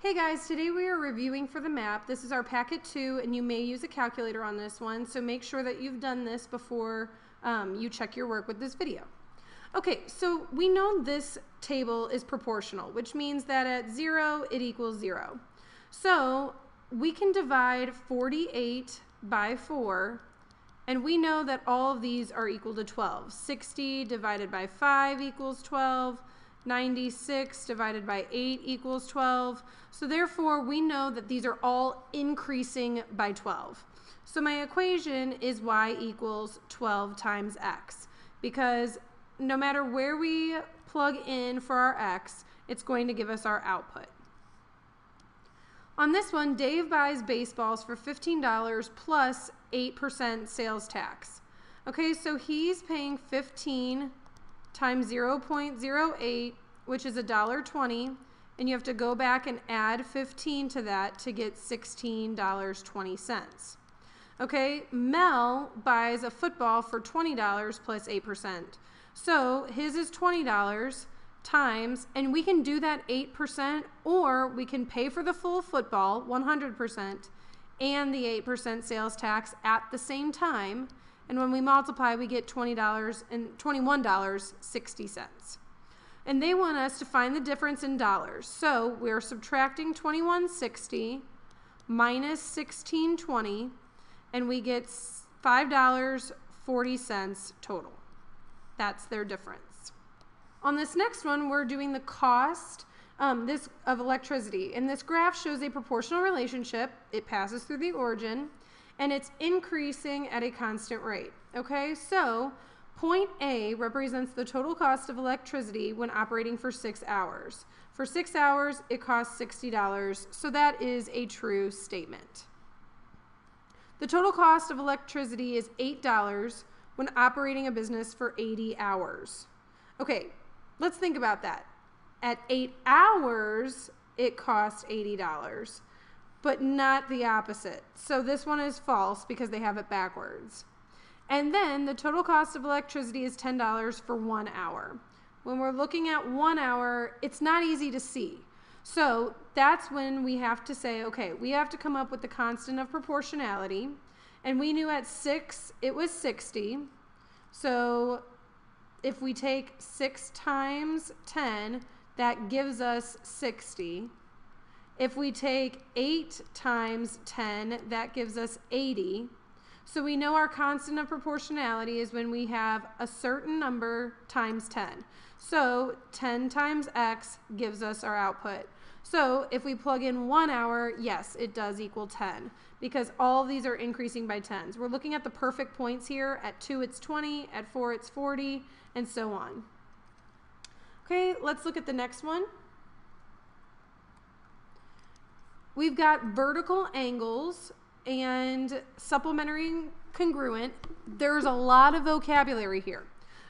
Hey guys, today we are reviewing for the map. This is our packet 2 and you may use a calculator on this one, so make sure that you've done this before you check your work with this video. Okay, so we know this table is proportional, which means that at 0 it equals 0. So we can divide 48 by 4 and we know that all of these are equal to 12. 60 divided by 5 equals 12. 96 divided by 8 equals 12. So therefore, we know that these are all increasing by 12. So my equation is y equals 12 times x, because no matter where we plug in for our x, it's going to give us our output. On this one, Dave buys baseballs for $15 plus 8% sales tax. Okay, so he's paying 15 times 0.08, which is $1.20, and you have to go back and add 15 to that to get $16.20. Okay, Mel buys a football for $20 plus 8%. So his is $20 times, and we can do that 8%, or we can pay for the full football, 100%, and the 8% sales tax at the same time. And when we multiply, we get $20 and $21.60. And they want us to find the difference in dollars. So we're subtracting $21.60 minus $16.20, and we get $5.40 total. That's their difference. On this next one, we're doing the cost of electricity. And this graph shows a proportional relationship. It passes through the origin, and it's increasing at a constant rate. Okay, so point A represents the total cost of electricity when operating for 6 hours. For 6 hours, it costs $60, so that is a true statement. The total cost of electricity is $8 when operating a business for 80 hours. Okay, let's think about that. At 8 hours, it costs $80. But not the opposite. So this one is false because they have it backwards. And then the total cost of electricity is $10 for 1 hour. When we're looking at 1 hour, it's not easy to see. So that's when we have to say, okay, we have to come up with the constant of proportionality. And we knew at 6, it was 60. So if we take 6 times 10, that gives us 60. If we take 8 times 10, that gives us 80. So we know our constant of proportionality is when we have a certain number times 10. So 10 times x gives us our output. So if we plug in 1 hour, yes, it does equal 10, because all of these are increasing by 10s. We're looking at the perfect points here. At 2, it's 20. At 4, it's 40, and so on. Okay, let's look at the next one. We've got vertical angles and supplementary and congruent. There's a lot of vocabulary here.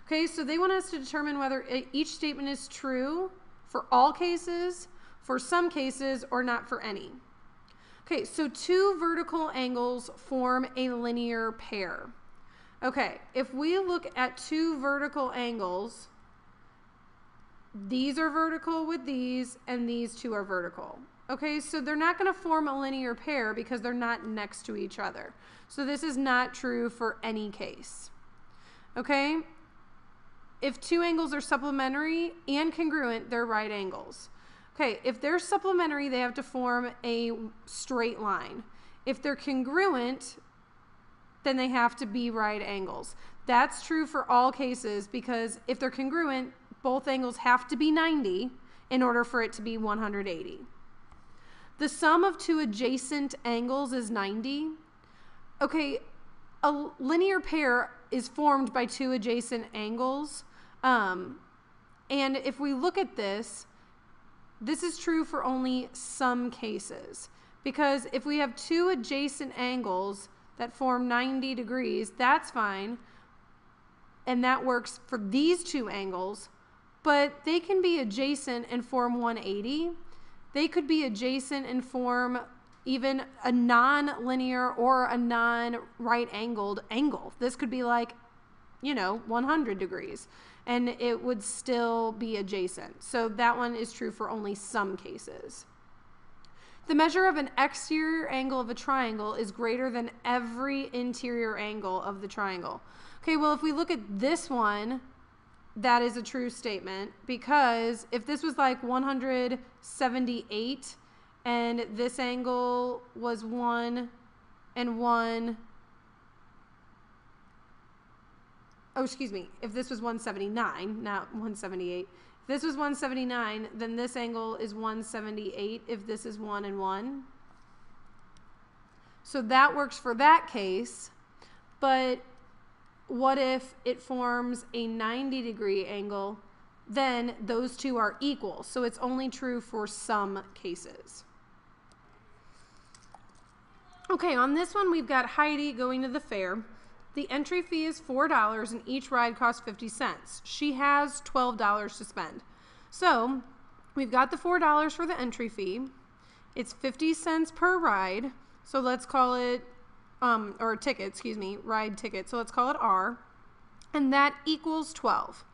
Okay, so they want us to determine whether each statement is true for all cases, for some cases, or not for any. Okay, so 2 vertical angles form a linear pair. Okay, if we look at 2 vertical angles, these are vertical with these, and these 2 are vertical. Okay, so they're not going to form a linear pair because they're not next to each other. So this is not true for any case. Okay, if 2 angles are supplementary and congruent, they're right angles. Okay, if they're supplementary, they have to form a straight line. If they're congruent, then they have to be right angles. That's true for all cases, because if they're congruent, both angles have to be 90 in order for it to be 180. The sum of 2 adjacent angles is 90. Okay, a linear pair is formed by 2 adjacent angles. And if we look at this, this is true for only some cases. Because if we have 2 adjacent angles that form 90 degrees, that's fine. And that works for these 2 angles. But they can be adjacent and form 180. They could be adjacent and form even a non-linear or a non-right angled angle. This could be like, 100 degrees. and it would still be adjacent. So that one is true for only some cases. The measure of an exterior angle of a triangle is greater than every interior angle of the triangle. Okay, well, if we look at this one, that is a true statement, because if this was like 178 and this angle was 1 and 1, oh, excuse me, if this was 179, not 178, if this was 179, then this angle is 178 if this is 1 and 1. So that works for that case, but what if it forms a 90-degree angle? Then those two are equal, so it's only true for some cases. Okay, on this one we've got Heidi going to the fair. The entry fee is $4 and each ride costs 50 cents. She has $12 to spend. So we've got the $4 for the entry fee. It's 50 cents per ride. So let's call it, or ticket, excuse me, ride ticket. So let's call it R. And that equals 12.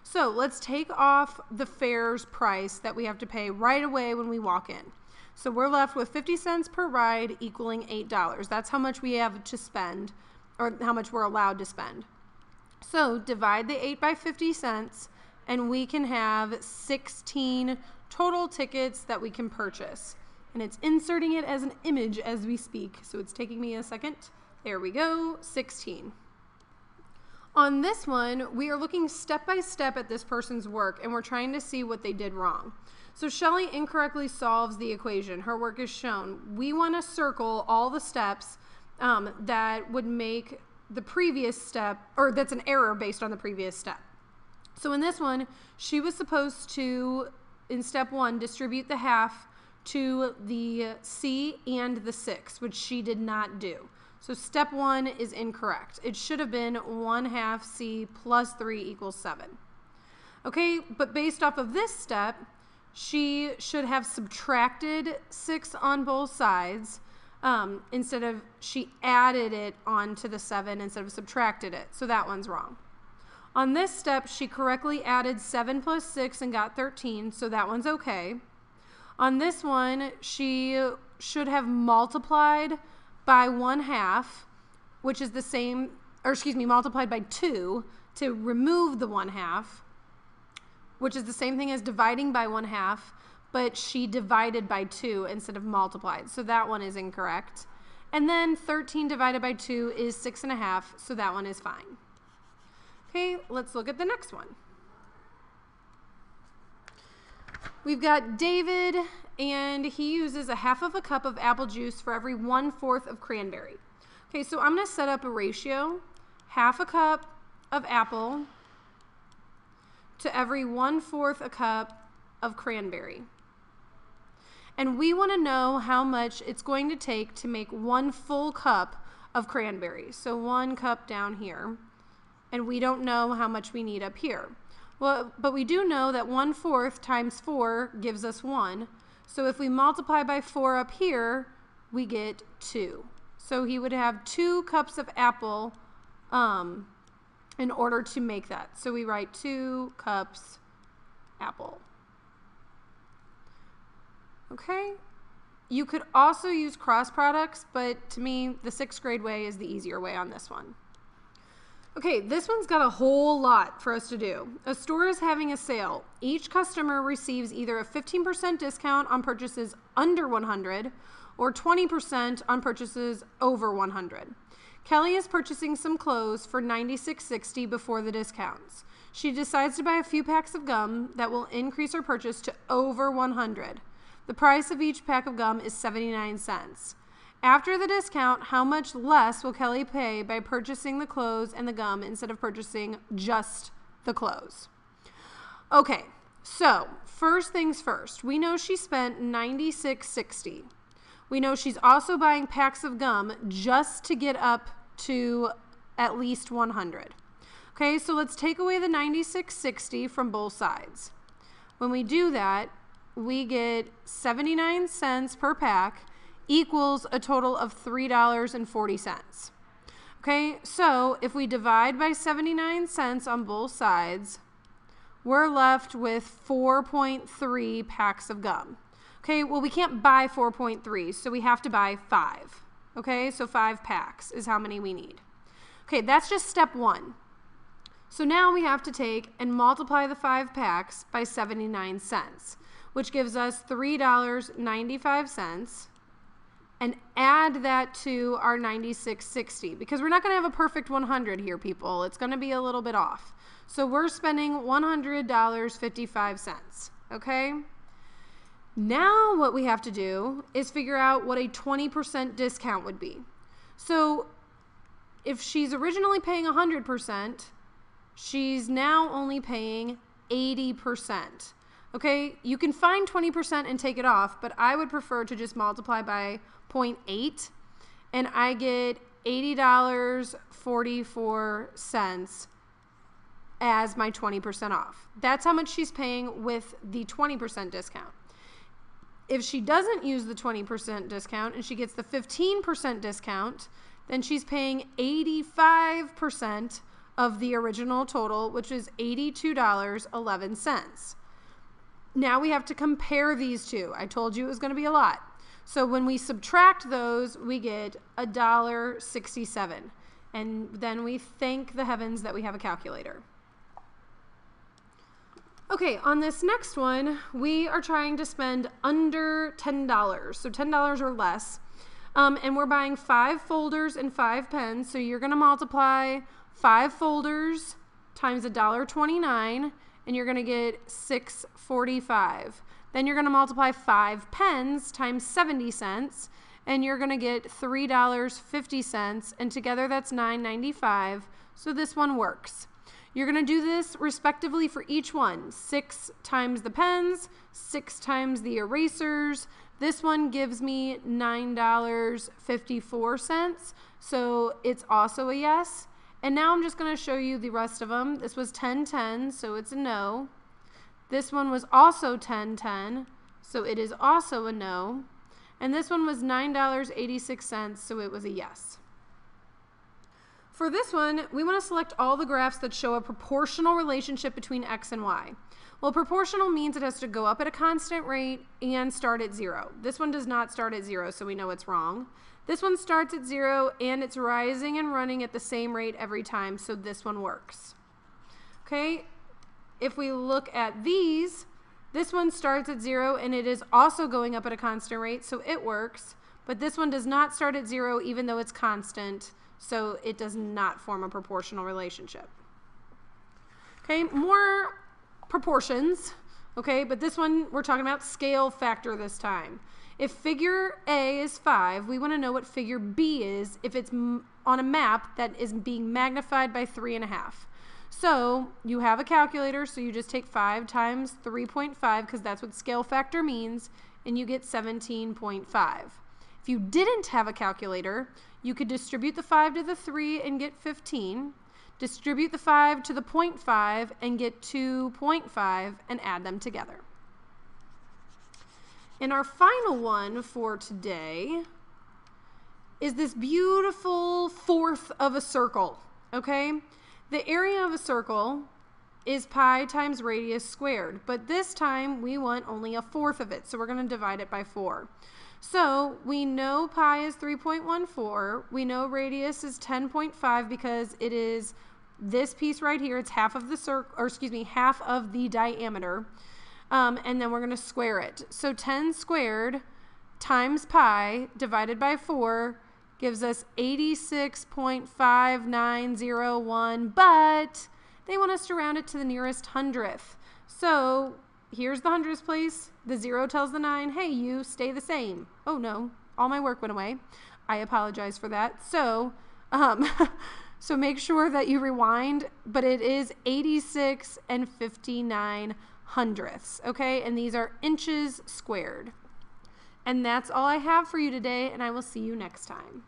So let's take off the fare's price that we have to pay right away when we walk in. So we're left with 50 cents per ride equaling $8. That's how much we have to spend, or how much we're allowed to spend. So divide the 8 by 50 cents and we can have 16 total tickets that we can purchase. And it's inserting it as an image as we speak. So it's taking me a second. There we go, 16. On this one, we are looking step by step at this person's work and we're trying to see what they did wrong. So Shelley incorrectly solves the equation. Her work is shown. We want to circle all the steps that would make the previous step, or that's an error based on the previous step. So in this one, she was supposed to, in step 1, distribute the half to the C and the 6, which she did not do. So step 1 is incorrect. It should have been 1/2 C plus 3 equals 7. Okay, but based off of this step, she should have subtracted 6 on both sides. Instead of, she added it onto the 7 instead of subtracted it. So that one's wrong. On this step, she correctly added 7 plus 6 and got 13. So that one's okay. On this one, she should have multiplied by 1/2, which is the same, or excuse me, multiplied by 2 to remove the 1/2, which is the same thing as dividing by 1/2. But she divided by 2 instead of multiplied. So that one is incorrect. And then 13 divided by 2 is 6.5, so that one is fine. Okay, let's look at the next one. We've got David, and he uses 1/2 cup of apple juice for every 1/4 of cranberry. Okay, so I'm going to set up a ratio, 1/2 cup of apple to every 1/4 a cup of cranberry. And we want to know how much it's going to take to make 1 full cup of cranberry. So 1 cup down here. And we don't know how much we need up here. Well, but we do know that 1/4 times 4 gives us 1. So if we multiply by 4 up here, we get 2. So he would have 2 cups of apple in order to make that. So we write 2 cups apple. Okay, you could also use cross products, but to me, the 6th grade way is the easier way on this one. Okay, this one's got a whole lot for us to do. A store is having a sale. Each customer receives either a 15% discount on purchases under 100 or 20% on purchases over 100. Kelly is purchasing some clothes for $96.60 before the discounts. She decides to buy a few packs of gum that will increase her purchase to over 100. The price of each pack of gum is 79 cents. After the discount, how much less will Kelly pay by purchasing the clothes and the gum instead of purchasing just the clothes? Okay, so first things first, we know she spent $96.60. We know she's also buying packs of gum just to get up to at least 100. Okay, so let's take away the $96.60 from both sides. When we do that, we get 79 cents per pack equals a total of $3.40. Okay, so if we divide by 79 cents on both sides, we're left with 4.3 packs of gum. Okay, well, we can't buy 4.3, so we have to buy 5. Okay, so 5 packs is how many we need. Okay, that's just step 1. So now we have to take and multiply the 5 packs by 79 cents, which gives us $3.95, and add that to our 96.60, because we're not going to have a perfect 100 here, people. It's going to be a little bit off. So we're spending $100.55, okay? Now what we have to do is figure out what a 20% discount would be. So if she's originally paying 100%, she's now only paying 80%. Okay, you can find 20% and take it off, but I would prefer to just multiply by 0.8, and I get $80.44 as my 20% off. That's how much she's paying with the 20% discount. If she doesn't use the 20% discount and she gets the 15% discount, then she's paying 85% of the original total, which is $82.11. Now we have to compare these two. I told you it was going to be a lot. So when we subtract those, we get $1.67. And then we thank the heavens that we have a calculator. Okay, on this next one, we are trying to spend under $10, so $10 or less, and we're buying 5 folders and 5 pens, so you're going to multiply 5 folders times $1.29, and you're going to get $6.45. Then you're going to multiply 5 pens times 70 cents, and you're going to get $3.50, and together that's $9.95, so this one works. You're going to do this respectively for each one. 6 times the pens, 6 times the erasers. This one gives me $9.54, so it's also a yes. And now I'm just going to show you the rest of them. This was 10.10, so it's a no. This one was also 10.10, so it is also a no. And this one was $9.86, so it was a yes. For this one, we want to select all the graphs that show a proportional relationship between x and y. Well, proportional means it has to go up at a constant rate and start at 0. This one does not start at 0, so we know it's wrong. This one starts at 0, and it's rising and running at the same rate every time, so this one works. Okay, if we look at these, this one starts at 0, and it is also going up at a constant rate, so it works. But this one does not start at 0, even though it's constant, so it does not form a proportional relationship. Okay, more proportions, okay, but this one we're talking about scale factor this time. If figure A is 5, we want to know what figure B is if it's on a map that is being magnified by 3.5. So you have a calculator, so you just take 5 times 3.5 because that's what scale factor means, and you get 17.5. If you didn't have a calculator, you could distribute the 5 to the 3 and get 15. Distribute the 5 to the 0.5 and get 2.5 and add them together. And our final one for today is this beautiful fourth of a circle, okay? The area of a circle is pi times radius squared, but this time we want only a fourth of it, so we're going to divide it by 4. So we know pi is 3.14. We know radius is 10.5 because it is this piece right here. It's half of the circle, or excuse me, half of the diameter. And then we're going to square it. So 10 squared times pi divided by 4 gives us 86.5901, but they want us to round it to the nearest hundredth. So here's the hundredths place. The 0 tells the 9, hey, you stay the same. Oh no, all my work went away. I apologize for that. So, so make sure that you rewind, but it is 86 and 59 hundredths, okay? And these are inches squared. And that's all I have for you today, and I will see you next time.